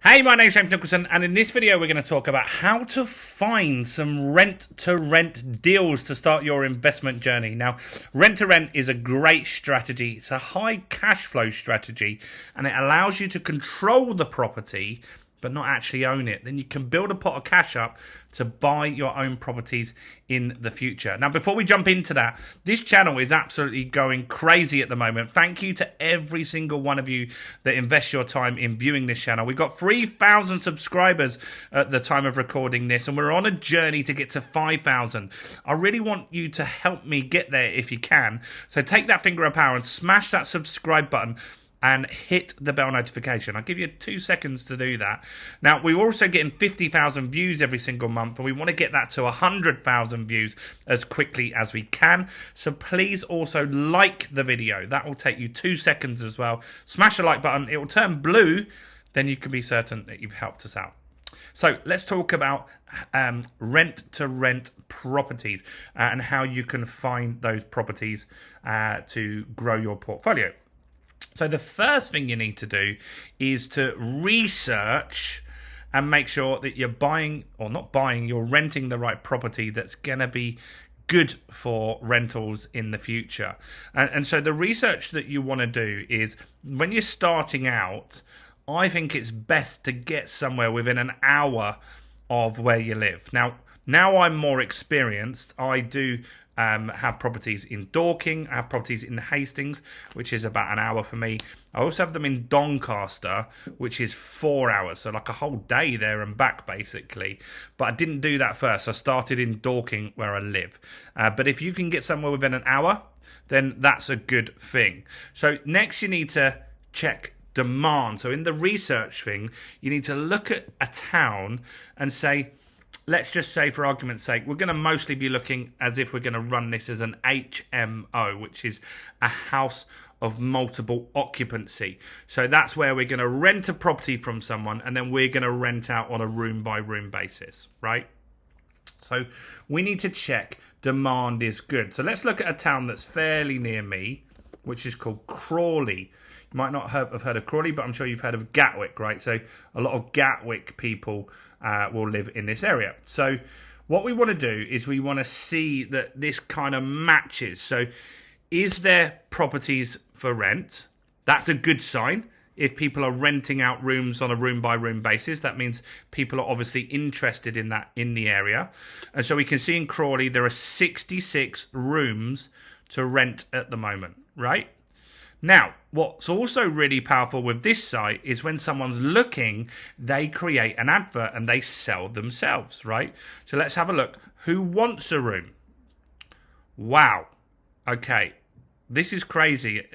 Hey, my name's James Nicholson, and in this video we're going to talk about how to find some rent-to-rent deals to start your investment journey. Now, rent-to-rent is a great strategy. It's a high cash flow strategy, and it allows you to control the property but not actually own it. Then you can build a pot of cash up to buy your own properties in the future. Now, before we jump into that, this channel is absolutely going crazy at the moment. Thank you to every single one of you that invests your time in viewing this channel. We've got 3,000 subscribers at the time of recording this, and we're on a journey to get to 5,000. I really want you to help me get there if you can. So take that finger of power and smash that subscribe button and hit the bell notification. I'll give you 2 seconds to do that. Now, we're also getting 50,000 views every single month, and we want to get that to 100,000 views as quickly as we can. So please also like the video. That will take you 2 seconds as well. Smash the like button. It will turn blue. Then you can be certain that you've helped us out. So let's talk about rent-to-rent properties and how you can find those properties to grow your portfolio. So the first thing you need to do is to research and make sure that you're buying, or not buying, you're renting the right property that's going to be good for rentals in the future. And so the research that you want to do is, when you're starting out, I think it's best to get somewhere within an hour of where you live. Now I'm more experienced. I do have properties in Dorking. I have properties in Hastings, which is about an hour for me. I also have them in Doncaster, which is 4 hours, so like a whole day there and back basically. But I didn't do that first. I started in Dorking, where I live. But if you can get somewhere within an hour, then that's a good thing. So next you need to check demand. So in the research thing, you need to look at a town and say, let's just say, for argument's sake, we're going to mostly be looking as if we're going to run this as an HMO, which is a house of multiple occupancy. So that's where we're going to rent a property from someone, and then we're going to rent out on a room-by-room basis, right? So we need to check demand is good. So let's look at a town that's fairly near me, which is called Crawley. You might not have heard of Crawley, but I'm sure you've heard of Gatwick, right? So a lot of Gatwick people will live in this area. So what we want to do is we want to see that this kind of matches. So is there properties for rent? That's a good sign. If people are renting out rooms on a room-by-room basis, that means people are obviously interested in that in the area. And so we can see in Crawley there are 66 rooms to rent at the moment, right? Now, what's also really powerful with this site is when someone's looking, they create an advert and they sell themselves, right? So let's have a look. Who wants a room? Wow. Okay. This is crazy.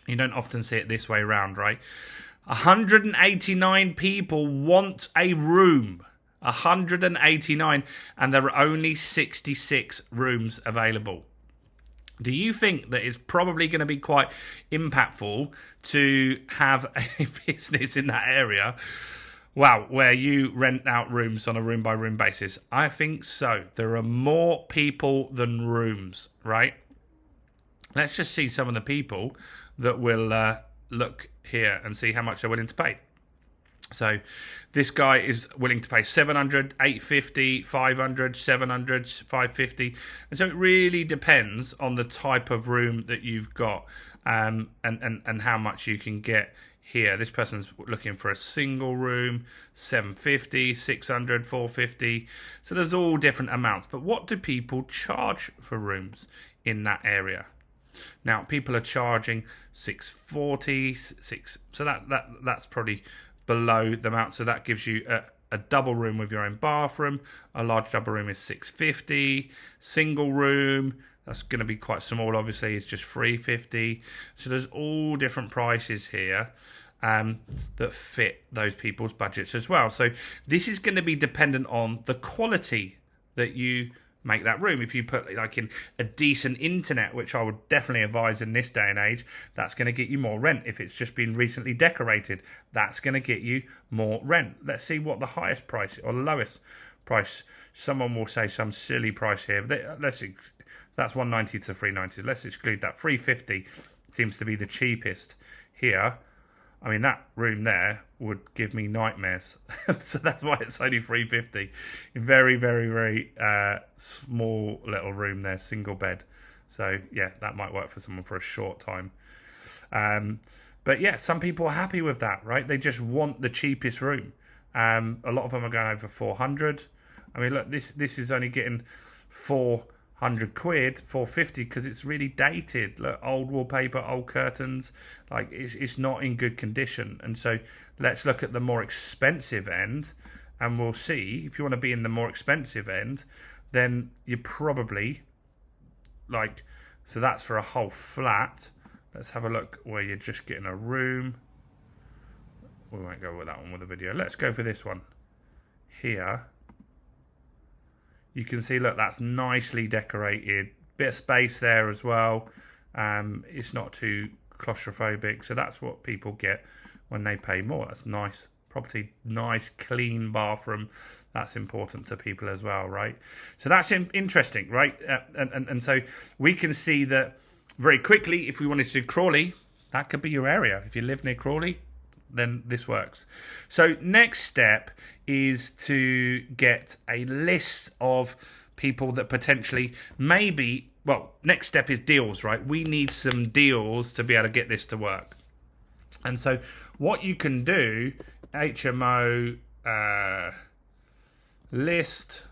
You don't often see it this way around, right? 189 people want a room. 189. And there are only 66 rooms available. Do you think that it's probably going to be quite impactful to have a business in that area? Wow, where you rent out rooms on a room-by-room basis? I think so. There are more people than rooms, right? Let's just see some of the people that will look here and see how much they're willing to pay. So this guy is willing to pay 700, 850, 500, 700, 550. And so it really depends on the type of room that you've got and how much you can get here. This person's looking for a single room, 750, 600, 450. So there's all different amounts. But what do people charge for rooms in that area? Now, people are charging 640, so that's probably below the amount. So that gives you a double room with your own bathroom. A large double room is 650. Single room, that's going to be quite small, obviously, it's just 350. So there's all different prices here that fit those people's budgets as well. So this is going to be dependent on the quality that you make that room. If you put like in a decent internet, which I would definitely advise in this day and age, that's going to get you more rent. If it's just been recently decorated, that's going to get you more rent. Let's see what the highest price or the lowest price. Someone will say some silly price here. That's 190 to 390. Let's exclude that. 350 seems to be the cheapest here. I mean, that room there would give me nightmares. So that's why it's only 350. Very, very, very small little room there, single bed. So yeah, that might work for someone for a short time. But yeah, some people are happy with that, right? They just want the cheapest room. A lot of them are going over 400. I mean, look, this is only getting 400 quid, 450, because it's really dated. Look, old wallpaper, old curtains, like it's not in good condition. And so let's look at the more expensive end, and we'll see. If you want to be in the more expensive end, then you're probably like, so that's for a whole flat. Let's have a look where you're just getting a room. We won't go with that one with the video. Let's go for this one here. You can see, look, that's nicely decorated. Bit of space there as well. It's not too claustrophobic. So that's what people get when they pay more. That's nice property, nice clean bathroom. That's important to people as well, right? So that's interesting, right? And so we can see that very quickly, if we wanted to do Crawley, that could be your area. If you live near Crawley, then this works. So next step is to get a list of people that potentially maybe, well, next step is deals, right? We need some deals to be able to get this to work. And so what you can do, HMO list,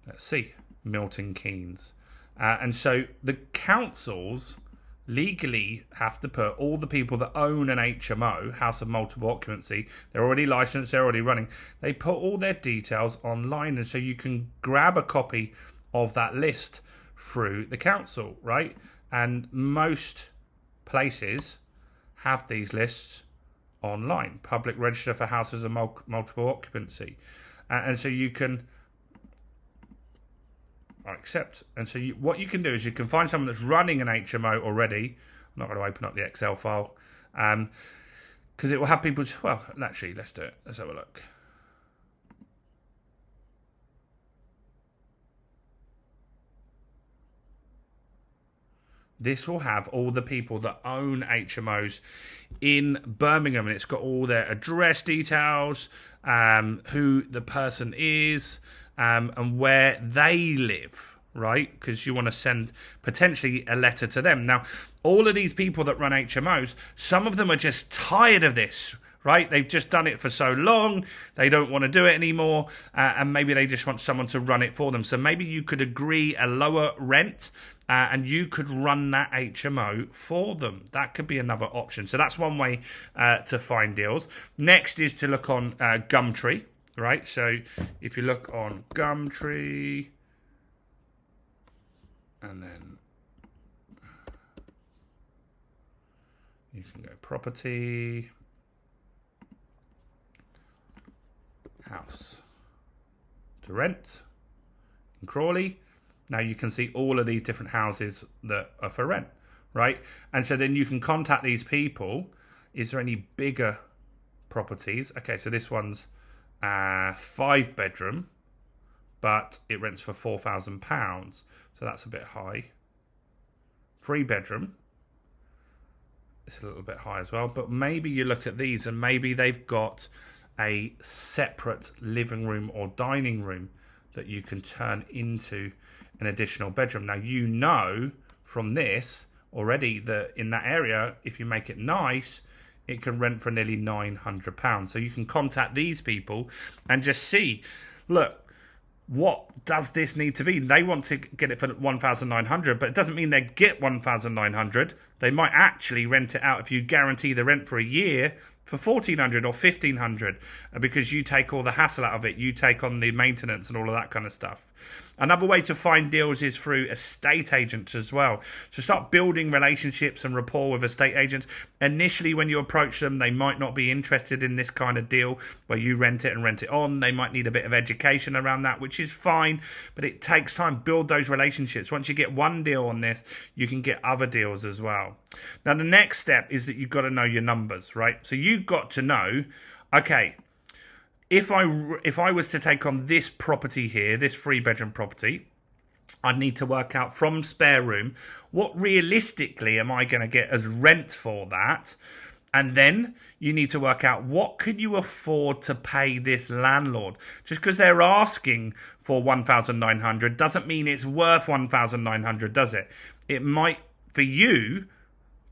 let's see, Milton Keynes. And so the councils legally have to put all the people that own an HMO, house of multiple occupancy, they're already licensed, they're already running, they put all their details online, and so you can grab a copy of that list through the council, right? And most places have these lists online, public register for houses of multiple occupancy, and so you can accept. And so what you can do is you can find someone that's running an HMO already. I'm not going to open up the Excel file because it will have people. Well, actually, let's do it. Let's have a look. This will have all the people that own HMOs in Birmingham, and it's got all their address details, who the person is, and where they live, right? Because you want to send potentially a letter to them. Now, all of these people that run HMOs, some of them are just tired of this, right? They've just done it for so long, they don't want to do it anymore, and maybe they just want someone to run it for them. So maybe you could agree a lower rent, and you could run that HMO for them. That could be another option. So that's one way to find deals. Next is to look on Gumtree. Right, so if you look on Gumtree, and then you can go property, house to rent in Crawley. Now you can see all of these different houses that are for rent, right? And so then you can contact these people. Is there any bigger properties? Okay, so this one's 5-bedroom, but it rents for £4,000, so that's a bit high. 3-bedroom, it's a little bit high as well, but maybe you look at these and maybe they've got a separate living room or dining room that you can turn into an additional bedroom. Now, you know from this already that in that area, if you make it nice, it can rent for nearly £900. So you can contact these people and just see, look, what does this need to be? They want to get it for 1,900, but it doesn't mean they get 1,900. They might actually rent it out if you guarantee the rent for a year for 1,400 or 1,500, because you take all the hassle out of it. You take on the maintenance and all of that kind of stuff. Another way to find deals is through estate agents as well. So start building relationships and rapport with estate agents. Initially, when you approach them, they might not be interested in this kind of deal where you rent it and rent it on. They might need a bit of education around that, which is fine, but it takes time. Build those relationships. Once you get one deal on this, you can get other deals as well. Now, the next step is that you've got to know your numbers, right? So you've got to know, okay, if I was to take on this property here, this 3-bedroom property, I'd need to work out from spare room what realistically am I going to get as rent for that. And then you need to work out what could you afford to pay this landlord. Just because they're asking for 1,900 doesn't mean it's worth 1,900, does it? It might, for you,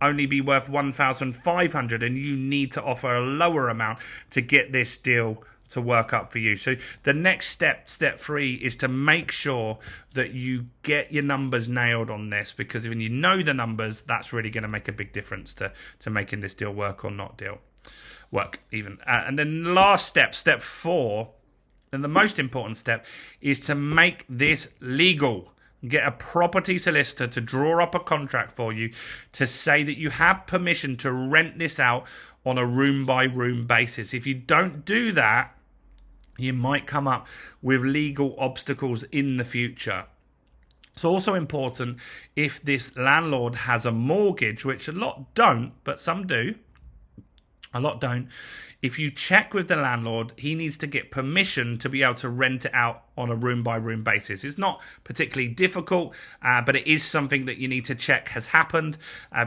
only be worth 1,500, and you need to offer a lower amount to get this deal to work up for you. So the next step 3, is to make sure that you get your numbers nailed on this, because when you know the numbers, that's really going to make a big difference to making this deal work or not work even. And then last step 4, and the most important step, is to make this legal. Get a property solicitor to draw up a contract for you to say that you have permission to rent this out on a room by room basis. If you don't do that, you might come up with legal obstacles in the future. It's also important, if this landlord has a mortgage, which a lot don't, but some do, a lot don't. If you check with the landlord, he needs to get permission to be able to rent it out on a room by room basis. It's not particularly difficult, but it is something that you need to check has happened,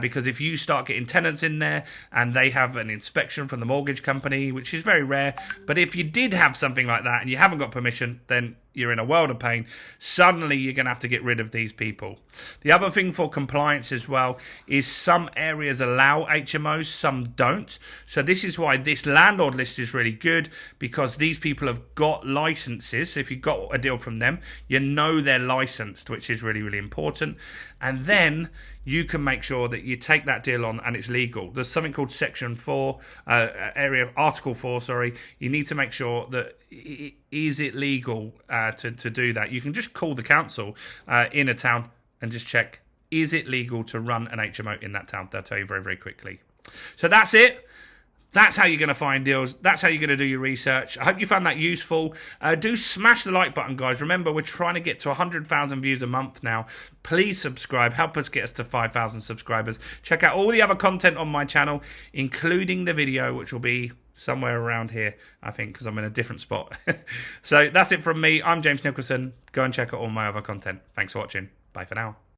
because if you start getting tenants in there and they have an inspection from the mortgage company, which is very rare, but if you did have something like that and you haven't got permission, then you're in a world of pain. Suddenly you're going to have to get rid of these people. The other thing for compliance as well is some areas allow HMOs, some don't. So this is why this landlord list is really good, because these people have got licenses. So if you've got a deal from them, you know they're licensed, which is really, really important. And then you can make sure that you take that deal on and it's legal. There's something called Section 4, Article 4, sorry. You need to make sure that is it legal to do that. You can just call the council in a town and just check, is it legal to run an HMO in that town? They'll tell you very, very quickly. So that's it. That's how you're going to find deals. That's how you're going to do your research. I hope you found that useful. Do smash the like button, guys. Remember, we're trying to get to 100,000 views a month now. Please subscribe. Help us get us to 5,000 subscribers. Check out all the other content on my channel, including the video, which will be somewhere around here, I think, because I'm in a different spot. So that's it from me. I'm James Nicholson. Go and check out all my other content. Thanks for watching. Bye for now.